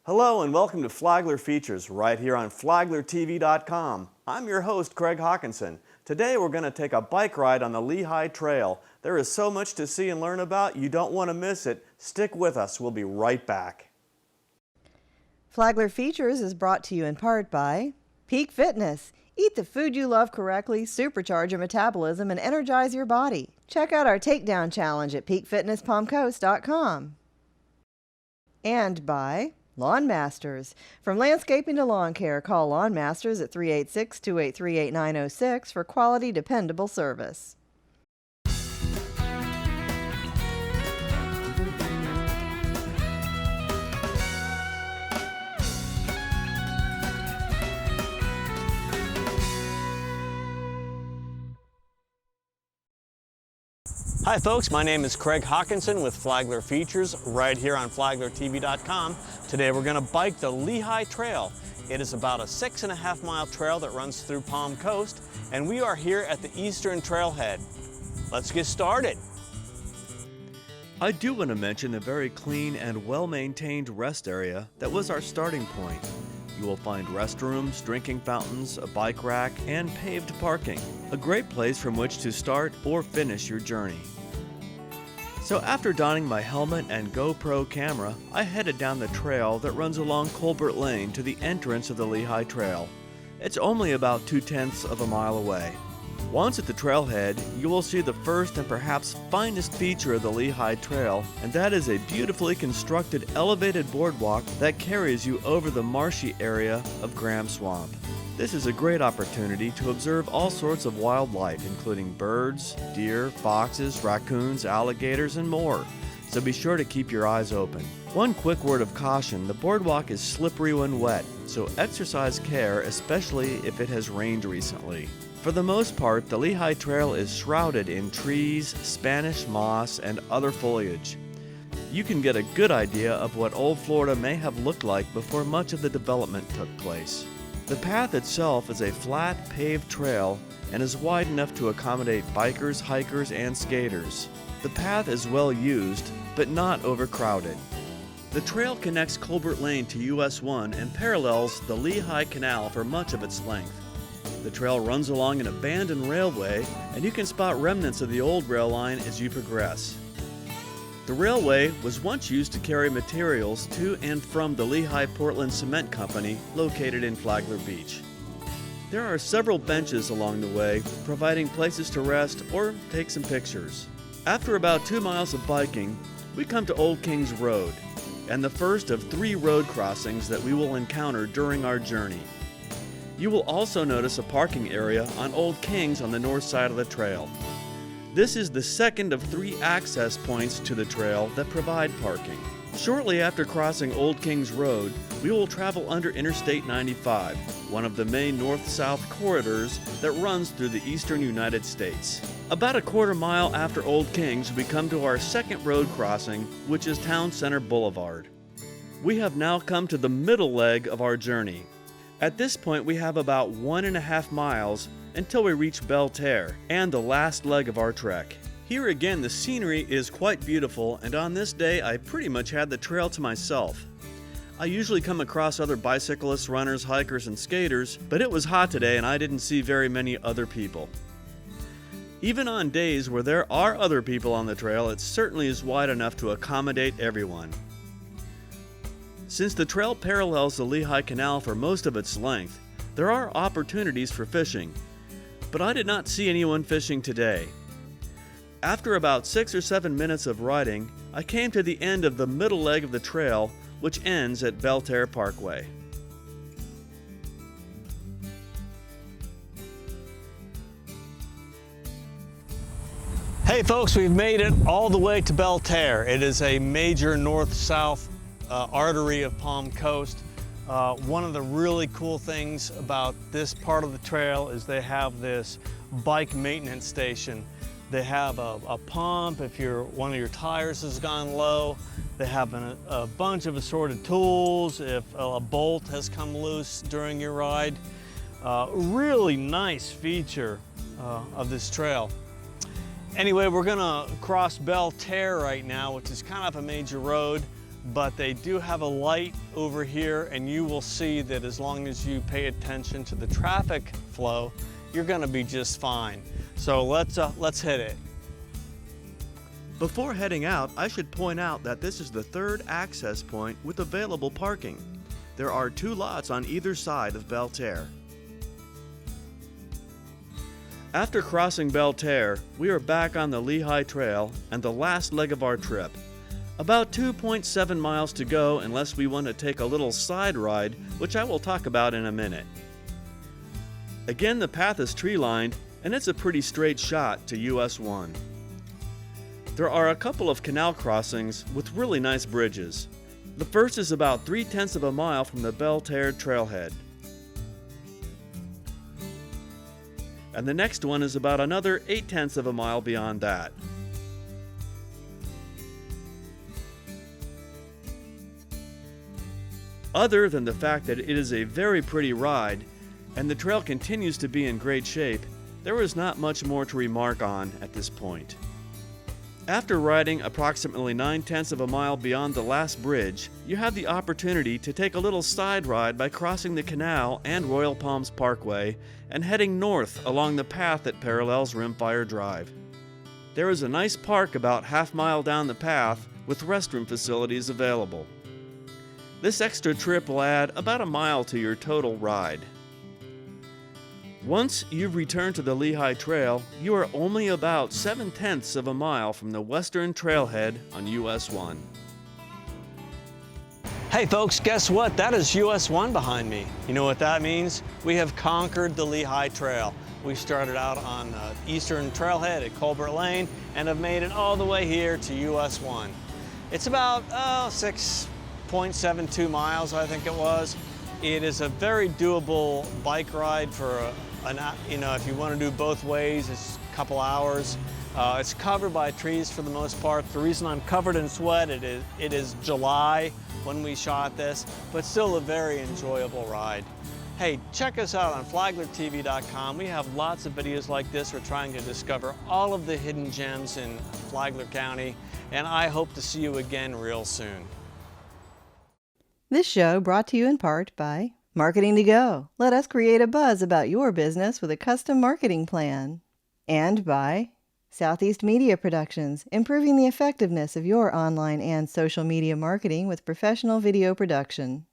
Hello and welcome to Flagler Features right here on FlaglerTV.com. I'm your host, Craig Hawkinson. Today we're going to take a bike ride on the Lehigh Trail. There is so much to see and learn about, you don't want to miss it. Stick with us, we'll be right back. Flagler Features is brought to you in part by Peak Fitness. Eat the food you love correctly, supercharge your metabolism, and energize your body. Check out our takedown challenge at peakfitnesspalmcoast.com. And by Lawn Masters. From landscaping to lawn care, call Lawn Masters at 386-283-8906 for quality, dependable service. Hi folks, my name is Craig Hawkinson with Flagler Features right here on FlaglerTV.com. Today we're going to bike the Lehigh Trail. It is about a 6.5 mile trail that runs through Palm Coast, and we are here at the Eastern Trailhead. Let's get started. I do want to mention the very clean and well-maintained rest area that was our starting point. You will find restrooms, drinking fountains, a bike rack, and paved parking. A great place from which to start or finish your journey. So after donning my helmet and GoPro camera, I headed down the trail that runs along Colbert Lane to the entrance of the Lehigh Trail. It's only about 2/10 of a mile away. Once at the trailhead, you will see the first and perhaps finest feature of the Lehigh Trail, and that is a beautifully constructed elevated boardwalk that carries you over the marshy area of Graham Swamp. This is a great opportunity to observe all sorts of wildlife, including birds, deer, foxes, raccoons, alligators, and more, so be sure to keep your eyes open. One quick word of caution, the boardwalk is slippery when wet, so exercise care, especially if it has rained recently. For the most part, the Lehigh Trail is shrouded in trees, Spanish moss, and other foliage. You can get a good idea of what old Florida may have looked like before much of the development took place. The path itself is a flat, paved trail and is wide enough to accommodate bikers, hikers, and skaters. The path is well used, but not overcrowded. The trail connects Colbert Lane to US 1 and parallels the Lehigh Canal for much of its length. The trail runs along an abandoned railway, and you can spot remnants of the old rail line as you progress. The railway was once used to carry materials to and from the Lehigh Portland Cement Company located in Flagler Beach. There are several benches along the way, providing places to rest or take some pictures. After about 2 miles of biking, we come to Old Kings Road, and the first of 3 road crossings that we will encounter during our journey. You will also notice a parking area on Old Kings on the north side of the trail. This is the second of 3 access points to the trail that provide parking. Shortly after crossing Old Kings Road, we will travel under Interstate 95, one of the main north-south corridors that runs through the eastern United States. About a quarter mile after Old Kings, we come to our second road crossing, which is Town Center Boulevard. We have now come to the middle leg of our journey. At this point, we have about 1.5 miles until we reach Belterre and the last leg of our trek. Here again, the scenery is quite beautiful, and on this day, I pretty much had the trail to myself. I usually come across other bicyclists, runners, hikers, and skaters, but it was hot today and I didn't see very many other people. Even on days where there are other people on the trail, it certainly is wide enough to accommodate everyone. Since the trail parallels the Lehigh Canal for most of its length, there are opportunities for fishing, but I did not see anyone fishing today. After about 6 or 7 minutes of riding, I came to the end of the middle leg of the trail, which ends at Belterre Parkway. Hey folks, we've made it all the way to Belterre. It is a major north-south artery of Palm Coast. One of the really cool things about this part of the trail is they have this bike maintenance station. They have a pump if one of your tires has gone low. They have a bunch of assorted tools if a bolt has come loose during your ride. Really nice feature of this trail. Anyway, we're gonna cross Belterre right now, which is kind of a major road. but they do have a light over here, and you will see that as long as you pay attention to the traffic flow, you're gonna be just fine. So let's hit it. Before heading out, I should point out that this is the third access point with available parking. There are 2 lots on either side of Belterre. After crossing Belterre, we are back on the Lehigh Trail and the last leg of our trip. About 2.7 miles to go unless we want to take a little side ride, which I will talk about in a minute. Again, the path is tree-lined, and it's a pretty straight shot to US 1. There are a couple of canal crossings with really nice bridges. The first is about 3/10 of a mile from the Belterre trailhead. And the next one is about another 8/10 of a mile beyond that. Other than the fact that it is a very pretty ride, and the trail continues to be in great shape, there is not much more to remark on at this point. After riding approximately 9/10 of a mile beyond the last bridge, you have the opportunity to take a little side ride by crossing the canal and Royal Palms Parkway and heading north along the path that parallels Rimfire Drive. There is a nice park about half-mile down the path with restroom facilities available. This extra trip will add about a mile to your total ride. Once you've returned to the Lehigh Trail, you are only about 7/10 of a mile from the western trailhead on US 1. Hey folks, guess what? That is US 1 behind me. You know what that means? We have conquered the Lehigh Trail. We started out on the eastern trailhead at Colbert Lane and have made it all the way here to US 1. It's about 6.72 miles, I think it was. It is a very doable bike ride for if you want to do both ways, it's a couple hours. It's covered by trees for the most part. The reason I'm covered in sweat, it is July when we shot this, but still a very enjoyable ride. Hey, check us out on flaglertv.com. We have lots of videos like this. We're trying to discover all of the hidden gems in Flagler County, and I hope to see you again real soon. This show brought to you in part by Marketing to Go. Let us create a buzz about your business with a custom marketing plan. And by Southeast Media Productions, improving the effectiveness of your online and social media marketing with professional video production.